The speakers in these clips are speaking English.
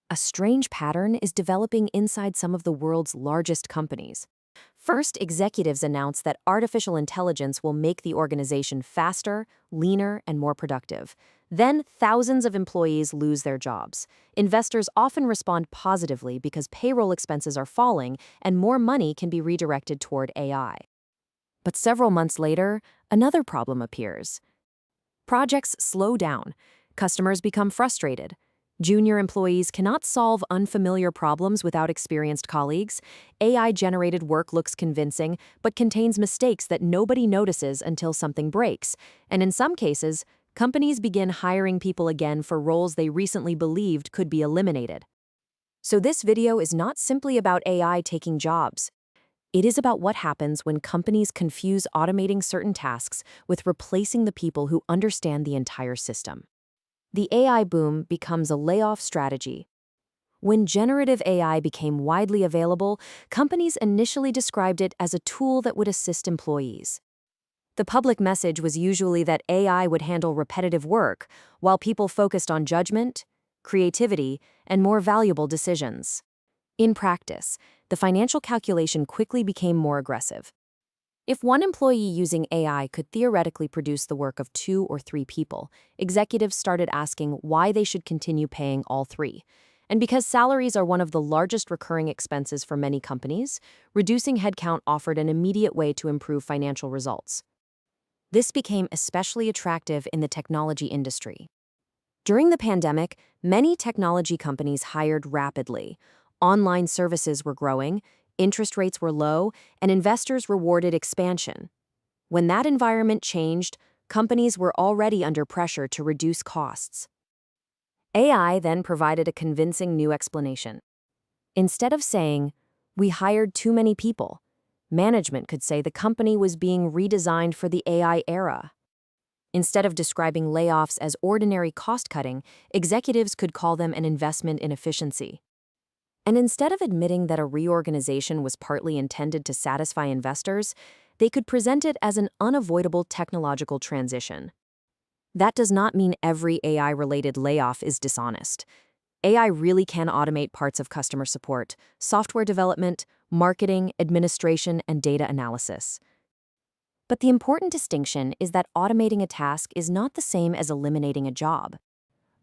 A strange pattern is developing inside some of the world's largest companies. First, executives announce that artificial intelligence will make the organization faster, leaner, and more productive. Then, thousands of employees lose their jobs. Investors often respond positively because payroll expenses are falling and more money can be redirected toward AI. But several months later, another problem appears. Projects slow down. Customers become frustrated. Junior employees cannot solve unfamiliar problems without experienced colleagues. AI-generated work looks convincing, but contains mistakes that nobody notices until something breaks. And in some cases, companies begin hiring people again for roles they recently believed could be eliminated. So this video is not simply about AI taking jobs. It is about what happens when companies confuse automating certain tasks with replacing the people who understand the entire system. The AI boom becomes a layoff strategy. When generative AI became widely available, companies initially described it as a tool that would assist employees. The public message was usually that AI would handle repetitive work, while people focused on judgment, creativity, and more valuable decisions. In practice, the financial calculation quickly became more aggressive. If one employee using AI could theoretically produce the work of 2 or 3 people, executives started asking why they should continue paying all 3. And because salaries are one of the largest recurring expenses for many companies, reducing headcount offered an immediate way to improve financial results. This became especially attractive in the technology industry. During the pandemic, many technology companies hired rapidly. Online services were growing, interest rates were low, and investors rewarded expansion. When that environment changed, companies were already under pressure to reduce costs. AI then provided a convincing new explanation. Instead of saying, "We hired too many people," management could say the company was being redesigned for the AI era. Instead of describing layoffs as ordinary cost-cutting, executives could call them an investment in efficiency. And instead of admitting that a reorganization was partly intended to satisfy investors, they could present it as an unavoidable technological transition. That does not mean every AI-related layoff is dishonest. AI really can automate parts of customer support, software development, marketing, administration, and data analysis. But the important distinction is that automating a task is not the same as eliminating a job.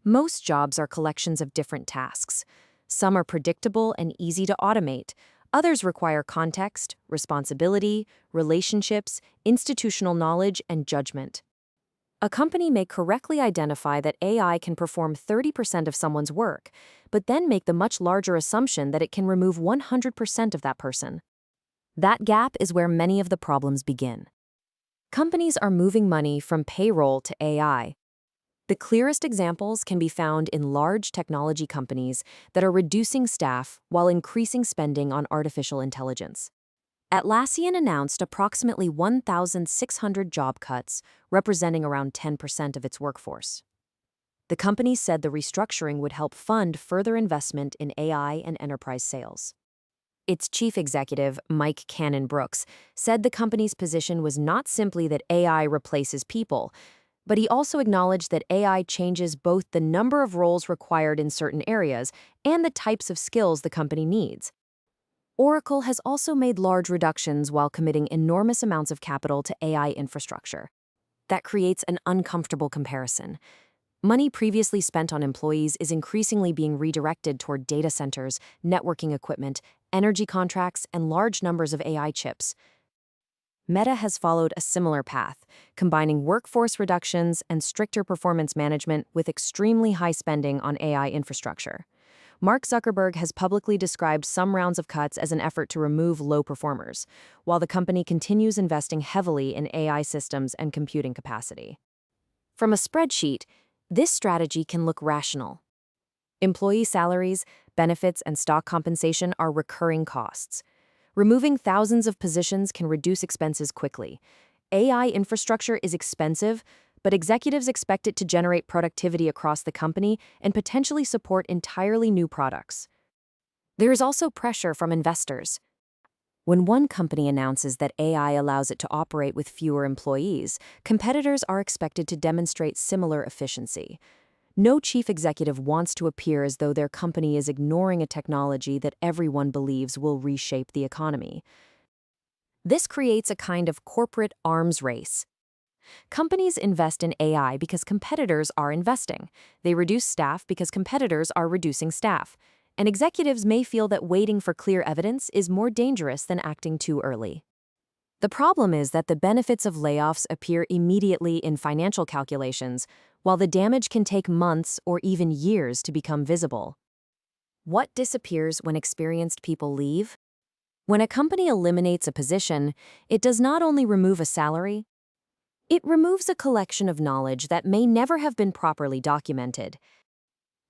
Most jobs are collections of different tasks. Some are predictable and easy to automate. Others require context, responsibility, relationships, institutional knowledge, and judgment. A company may correctly identify that AI can perform 30% of someone's work, but then make the much larger assumption that it can remove 100% of that person. That gap is where many of the problems begin. Companies are moving money from payroll to AI. The clearest examples can be found in large technology companies that are reducing staff while increasing spending on artificial intelligence. Atlassian announced approximately 1,600 job cuts, representing around 10% of its workforce. The company said the restructuring would help fund further investment in AI and enterprise sales. Its chief executive, Mike Cannon-Brookes, said the company's position was not simply that AI replaces people, but he also acknowledged that AI changes both the number of roles required in certain areas and the types of skills the company needs. Oracle has also made large reductions while committing enormous amounts of capital to AI infrastructure. That creates an uncomfortable comparison. Money previously spent on employees is increasingly being redirected toward data centers, networking equipment, energy contracts, and large numbers of AI chips. Meta has followed a similar path, combining workforce reductions and stricter performance management with extremely high spending on AI infrastructure. Mark Zuckerberg has publicly described some rounds of cuts as an effort to remove low performers, while the company continues investing heavily in AI systems and computing capacity. From a spreadsheet, this strategy can look rational. Employee salaries, benefits, and stock compensation are recurring costs. Removing thousands of positions can reduce expenses quickly. AI infrastructure is expensive, but executives expect it to generate productivity across the company and potentially support entirely new products. There is also pressure from investors. When one company announces that AI allows it to operate with fewer employees, competitors are expected to demonstrate similar efficiency. No chief executive wants to appear as though their company is ignoring a technology that everyone believes will reshape the economy. This creates a kind of corporate arms race. Companies invest in AI because competitors are investing. They reduce staff because competitors are reducing staff. And executives may feel that waiting for clear evidence is more dangerous than acting too early. The problem is that the benefits of layoffs appear immediately in financial calculations, while the damage can take months or even years to become visible. What disappears when experienced people leave? When a company eliminates a position, it does not only remove a salary, it removes a collection of knowledge that may never have been properly documented.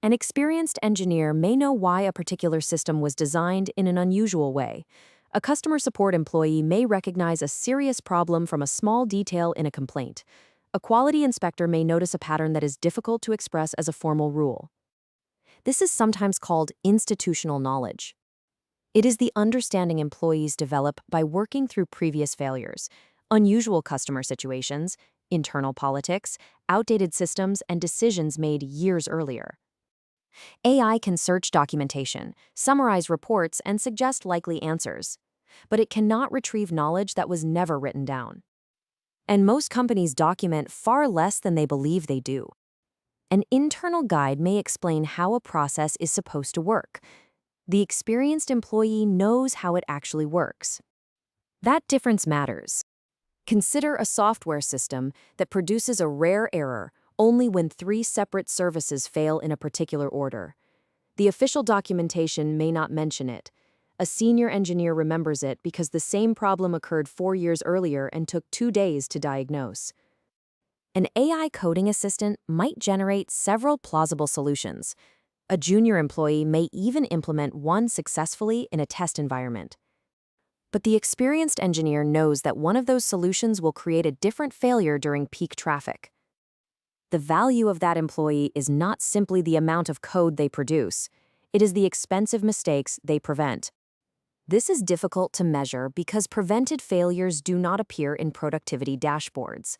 An experienced engineer may know why a particular system was designed in an unusual way. A customer support employee may recognize a serious problem from a small detail in a complaint. A quality inspector may notice a pattern that is difficult to express as a formal rule. This is sometimes called institutional knowledge. It is the understanding employees develop by working through previous failures, unusual customer situations, internal politics, outdated systems, and decisions made years earlier. AI can search documentation, summarize reports, and suggest likely answers, but it cannot retrieve knowledge that was never written down. And most companies document far less than they believe they do. An internal guide may explain how a process is supposed to work. The experienced employee knows how it actually works. That difference matters. Consider a software system that produces a rare error only when 3 separate services fail in a particular order. The official documentation may not mention it. A senior engineer remembers it because the same problem occurred 4 years earlier and took 2 days to diagnose. An AI coding assistant might generate several plausible solutions. A junior employee may even implement one successfully in a test environment. But the experienced engineer knows that one of those solutions will create a different failure during peak traffic. The value of that employee is not simply the amount of code they produce, it is the expensive mistakes they prevent. This is difficult to measure because prevented failures do not appear in productivity dashboards.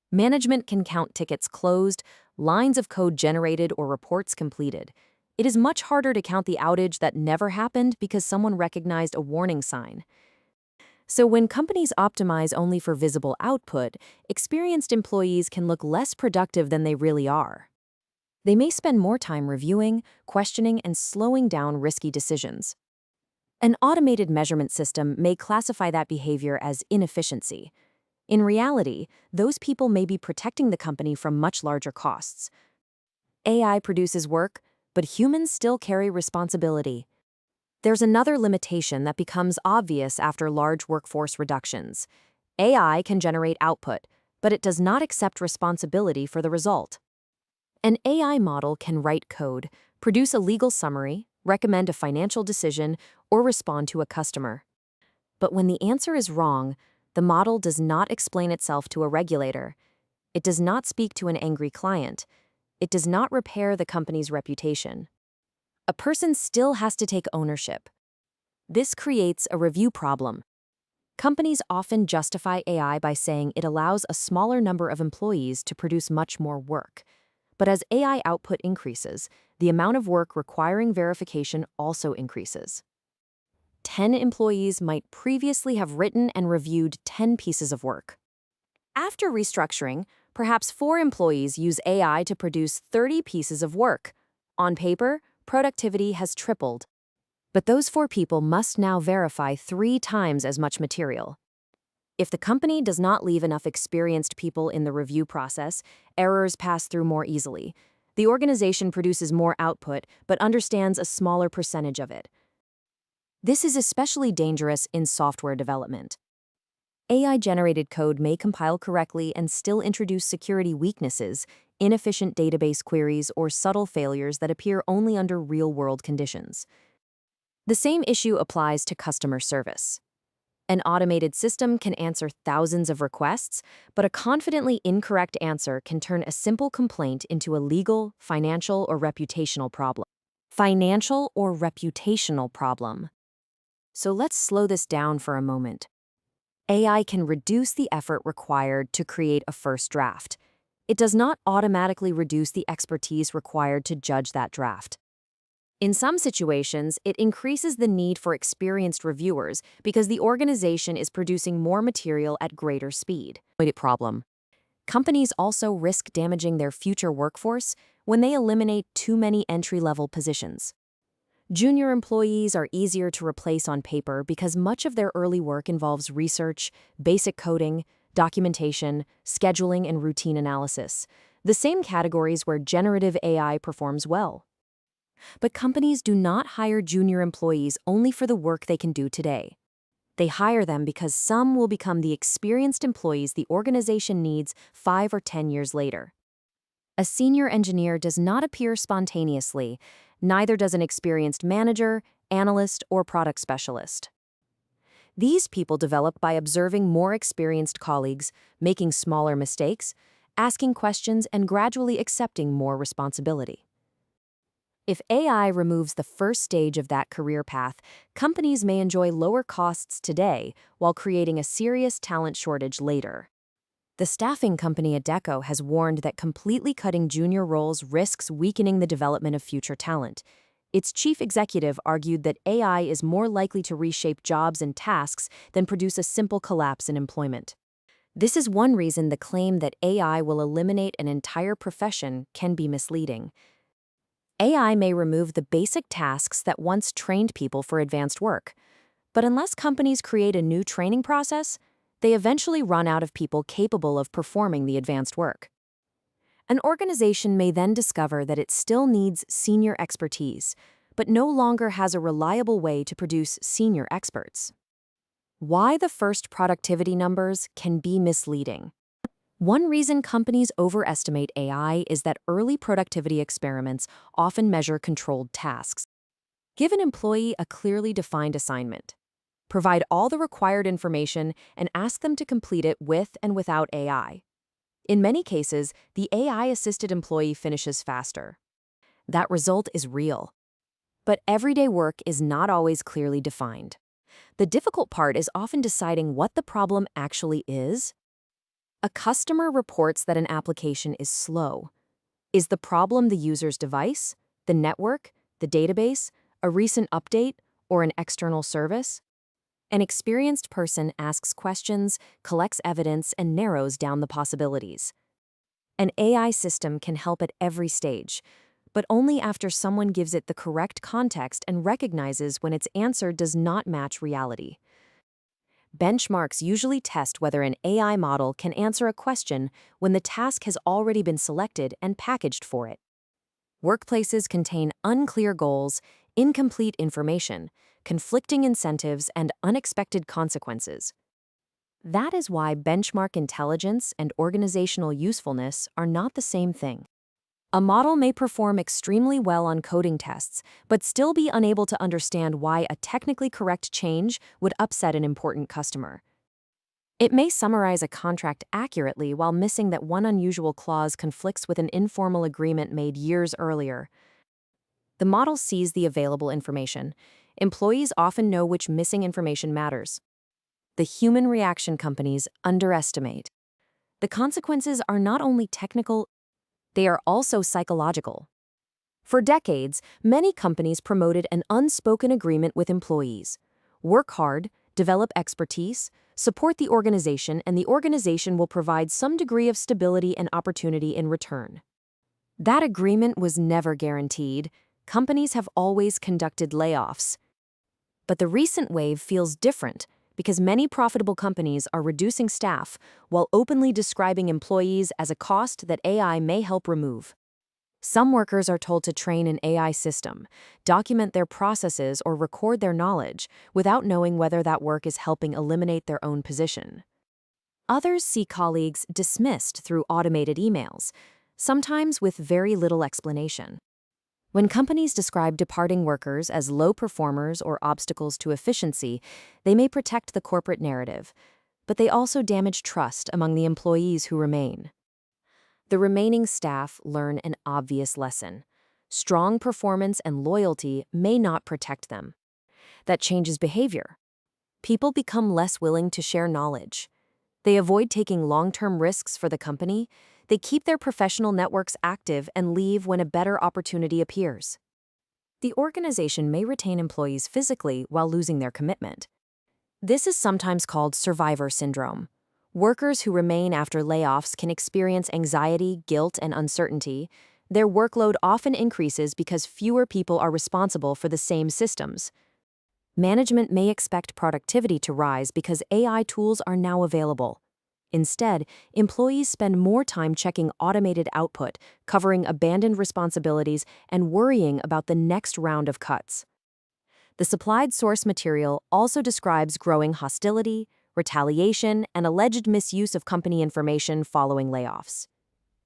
Management can count tickets closed, lines of code generated, or reports completed. It is much harder to count the outage that never happened because someone recognized a warning sign. So when companies optimize only for visible output, experienced employees can look less productive than they really are. They may spend more time reviewing, questioning, and slowing down risky decisions. An automated measurement system may classify that behavior as inefficiency. In reality, those people may be protecting the company from much larger costs. AI produces work, but humans still carry responsibility. There's another limitation that becomes obvious after large workforce reductions. AI can generate output, but it does not accept responsibility for the result. An AI model can write code, produce a legal summary, recommend a financial decision, or respond to a customer. But when the answer is wrong, the model does not explain itself to a regulator. It does not speak to an angry client. It does not repair the company's reputation. A person still has to take ownership. This creates a review problem. Companies often justify AI by saying it allows a smaller number of employees to produce much more work. But as AI output increases, the amount of work requiring verification also increases. 10 employees might previously have written and reviewed 10 pieces of work. After restructuring, perhaps 4 employees use AI to produce 30 pieces of work. On paper, productivity has tripled. But those 4 people must now verify 3 times as much material. If the company does not leave enough experienced people in the review process, errors pass through more easily. The organization produces more output, but understands a smaller percentage of it. This is especially dangerous in software development. AI-generated code may compile correctly and still introduce security weaknesses, inefficient database queries, or subtle failures that appear only under real-world conditions. The same issue applies to customer service. An automated system can answer thousands of requests, but a confidently incorrect answer can turn a simple complaint into a legal, financial, or reputational problem. Financial or reputational problem. So let's slow this down for a moment. AI can reduce the effort required to create a first draft. it does not automatically reduce the expertise required to judge that draft. In some situations, it increases the need for experienced reviewers because the organization is producing more material at greater speed. Problem. Companies also risk damaging their future workforce when they eliminate too many entry-level positions. Junior employees are easier to replace on paper because much of their early work involves research, basic coding, documentation, scheduling, and routine analysis, the same categories where generative AI performs well. But companies do not hire junior employees only for the work they can do today. They hire them because some will become the experienced employees the organization needs 5 or 10 years later. A senior engineer does not appear spontaneously, neither does an experienced manager, analyst, or product specialist. These people develop by observing more experienced colleagues, making smaller mistakes, asking questions, and gradually accepting more responsibility. If AI removes the first stage of that career path, companies may enjoy lower costs today while creating a serious talent shortage later. The staffing company Adecco has warned that completely cutting junior roles risks weakening the development of future talent. Its chief executive argued that AI is more likely to reshape jobs and tasks than produce a simple collapse in employment. This is one reason the claim that AI will eliminate an entire profession can be misleading. AI may remove the basic tasks that once trained people for advanced work. But unless companies create a new training process, they eventually run out of people capable of performing the advanced work. An organization may then discover that it still needs senior expertise, but no longer has a reliable way to produce senior experts. Why the first productivity numbers can be misleading. One reason companies overestimate AI is that early productivity experiments often measure controlled tasks. Give an employee a clearly defined assignment. Provide all the required information and ask them to complete it with and without AI. In many cases, the AI-assisted employee finishes faster. That result is real. But everyday work is not always clearly defined. The difficult part is often deciding what the problem actually is. A customer reports that an application is slow. Is the problem the user's device, the network, the database, a recent update, or an external service? An experienced person asks questions, collects evidence, and narrows down the possibilities. An AI system can help at every stage, but only after someone gives it the correct context and recognizes when its answer does not match reality. Benchmarks usually test whether an AI model can answer a question when the task has already been selected and packaged for it. Workplaces contain unclear goals, incomplete information, conflicting incentives, and unexpected consequences. That is why benchmark intelligence and organizational usefulness are not the same thing. A model may perform extremely well on coding tests, but still be unable to understand why a technically correct change would upset an important customer. It may summarize a contract accurately while missing that one unusual clause conflicts with an informal agreement made years earlier. The model sees the available information. Employees often know which missing information matters. The human reaction companies underestimate. The consequences are not only technical, they are also psychological. For decades, many companies promoted an unspoken agreement with employees. Work hard, develop expertise, support the organization, and the organization will provide some degree of stability and opportunity in return. That agreement was never guaranteed. Companies have always conducted layoffs. But the recent wave feels different because many profitable companies are reducing staff while openly describing employees as a cost that AI may help remove. Some workers are told to train an AI system, document their processes, or record their knowledge without knowing whether that work is helping eliminate their own position. Others see colleagues dismissed through automated emails, sometimes with very little explanation. When companies describe departing workers as low performers or obstacles to efficiency, they may protect the corporate narrative, but they also damage trust among the employees who remain. The remaining staff learn an obvious lesson. Strong performance and loyalty may not protect them. That changes behavior. People become less willing to share knowledge. They avoid taking long-term risks for the company. They keep their professional networks active and leave when a better opportunity appears. The organization may retain employees physically while losing their commitment. This is sometimes called survivor syndrome. Workers who remain after layoffs can experience anxiety, guilt, and uncertainty. Their workload often increases because fewer people are responsible for the same systems. Management may expect productivity to rise because AI tools are now available. Instead, employees spend more time checking automated output, covering abandoned responsibilities, and worrying about the next round of cuts. The supplied source material also describes growing hostility, retaliation, and alleged misuse of company information following layoffs.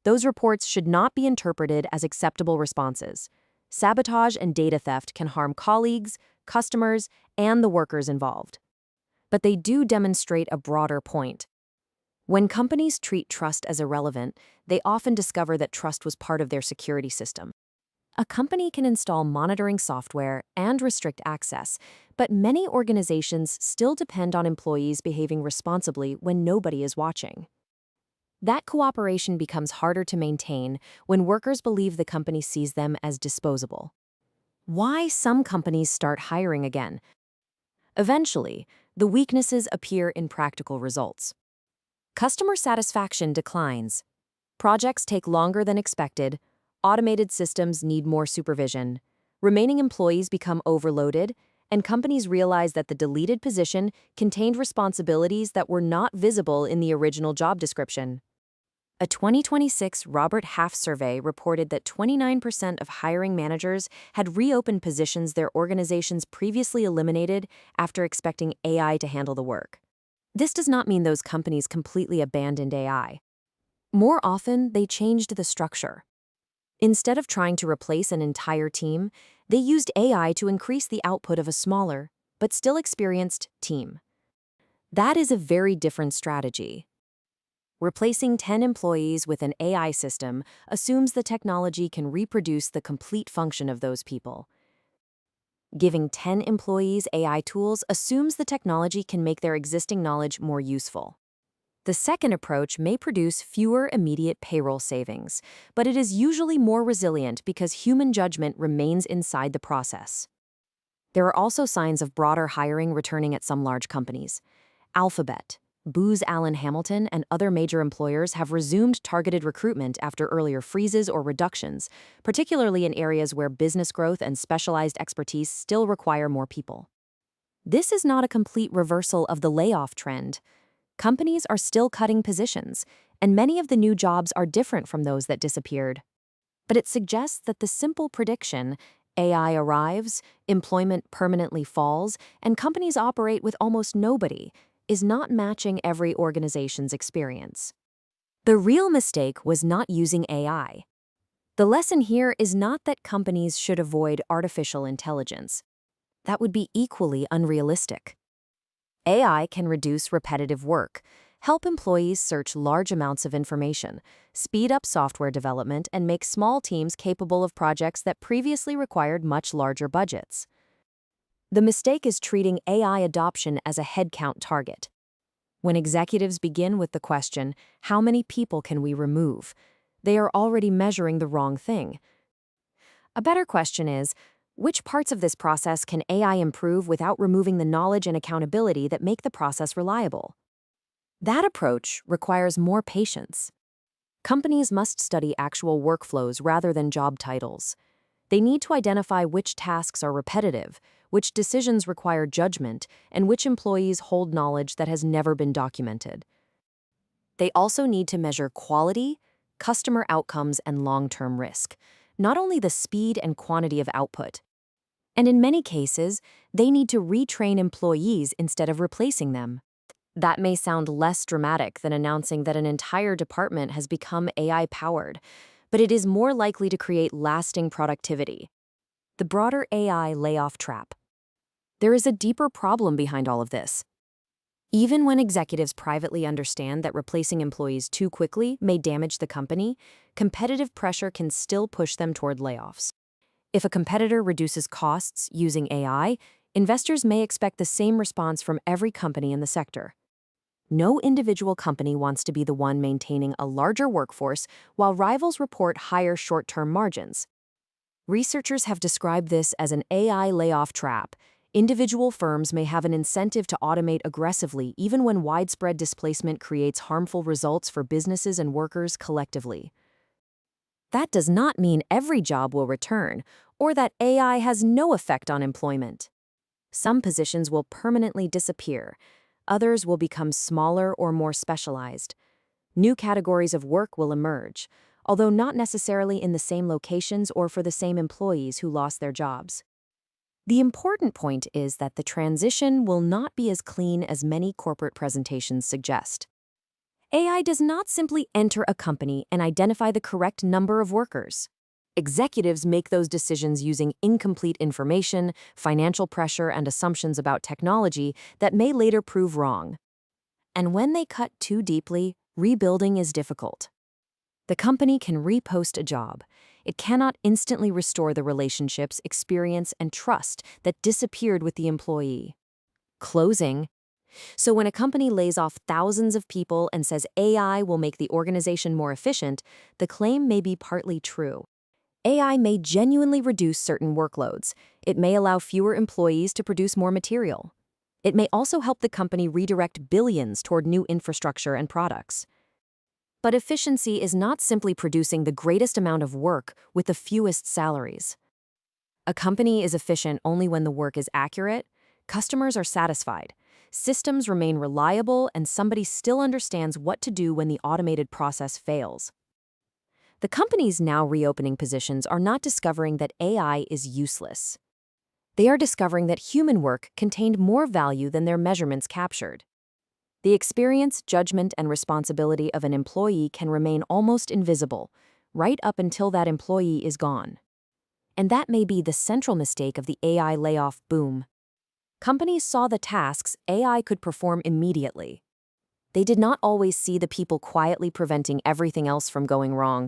Those reports should not be interpreted as acceptable responses. Sabotage and data theft can harm colleagues, customers, and the workers involved. But they do demonstrate a broader point. When companies treat trust as irrelevant, they often discover that trust was part of their security system. A company can install monitoring software and restrict access, but many organizations still depend on employees behaving responsibly when nobody is watching. That cooperation becomes harder to maintain when workers believe the company sees them as disposable. Why some companies start hiring again? Eventually, the weaknesses appear in practical results. Customer satisfaction declines. Projects take longer than expected. Automated systems need more supervision. Remaining employees become overloaded, and companies realize that the deleted position contained responsibilities that were not visible in the original job description. A 2026 Robert Half survey reported that 29% of hiring managers had reopened positions their organizations previously eliminated after expecting AI to handle the work. This does not mean those companies completely abandoned AI. More often, they changed the structure. Instead of trying to replace an entire team, they used AI to increase the output of a smaller, but still experienced, team. That is a very different strategy. Replacing 10 employees with an AI system assumes the technology can reproduce the complete function of those people. Giving 10 employees AI tools assumes the technology can make their existing knowledge more useful. The second approach may produce fewer immediate payroll savings, but it is usually more resilient because human judgment remains inside the process. There are also signs of broader hiring returning at some large companies. Alphabet, Booz Allen Hamilton, and other major employers have resumed targeted recruitment after earlier freezes or reductions, particularly in areas where business growth and specialized expertise still require more people. This is not a complete reversal of the layoff trend. Companies are still cutting positions, and many of the new jobs are different from those that disappeared. But it suggests that the simple prediction, AI arrives, employment permanently falls, and companies operate with almost nobody, is not matching every organization's experience. The real mistake was not using AI. The lesson here is not that companies should avoid artificial intelligence. That would be equally unrealistic. AI can reduce repetitive work, help employees search large amounts of information, speed up software development, and make small teams capable of projects that previously required much larger budgets. The mistake is treating AI adoption as a headcount target. When executives begin with the question, how many people can we remove, they are already measuring the wrong thing. A better question is, which parts of this process can AI improve without removing the knowledge and accountability that make the process reliable? That approach requires more patience. Companies must study actual workflows rather than job titles. They need to identify which tasks are repetitive, which decisions require judgment, and which employees hold knowledge that has never been documented. They also need to measure quality, customer outcomes, and long-term risk, not only the speed and quantity of output. And in many cases, they need to retrain employees instead of replacing them. That may sound less dramatic than announcing that an entire department has become AI-powered, but it is more likely to create lasting productivity. The broader AI layoff trap. There is a deeper problem behind all of this. Even when executives privately understand that replacing employees too quickly may damage the company, competitive pressure can still push them toward layoffs. If a competitor reduces costs using AI, investors may expect the same response from every company in the sector. No individual company wants to be the one maintaining a larger workforce while rivals report higher short-term margins. Researchers have described this as an AI layoff trap. Individual firms may have an incentive to automate aggressively even when widespread displacement creates harmful results for businesses and workers collectively. That does not mean every job will return, or that AI has no effect on employment. Some positions will permanently disappear. Others will become smaller or more specialized. New categories of work will emerge, although not necessarily in the same locations or for the same employees who lost their jobs. The important point is that the transition will not be as clean as many corporate presentations suggest. AI does not simply enter a company and identify the correct number of workers. Executives make those decisions using incomplete information, financial pressure, and assumptions about technology that may later prove wrong. And when they cut too deeply, rebuilding is difficult. The company can repost a job. It cannot instantly restore the relationships, experience, and trust that disappeared with the employee. Closing. So when a company lays off thousands of people and says AI will make the organization more efficient, the claim may be partly true. AI may genuinely reduce certain workloads. It may allow fewer employees to produce more material. It may also help the company redirect billions toward new infrastructure and products. But efficiency is not simply producing the greatest amount of work with the fewest salaries. A company is efficient only when the work is accurate, customers are satisfied, systems remain reliable, and somebody still understands what to do when the automated process fails. The companies now reopening positions are not discovering that AI is useless. They are discovering that human work contained more value than their measurements captured. The experience, judgment, and responsibility of an employee can remain almost invisible, right up until that employee is gone. And that may be the central mistake of the AI layoff boom. Companies saw the tasks AI could perform immediately. They did not always see the people quietly preventing everything else from going wrong.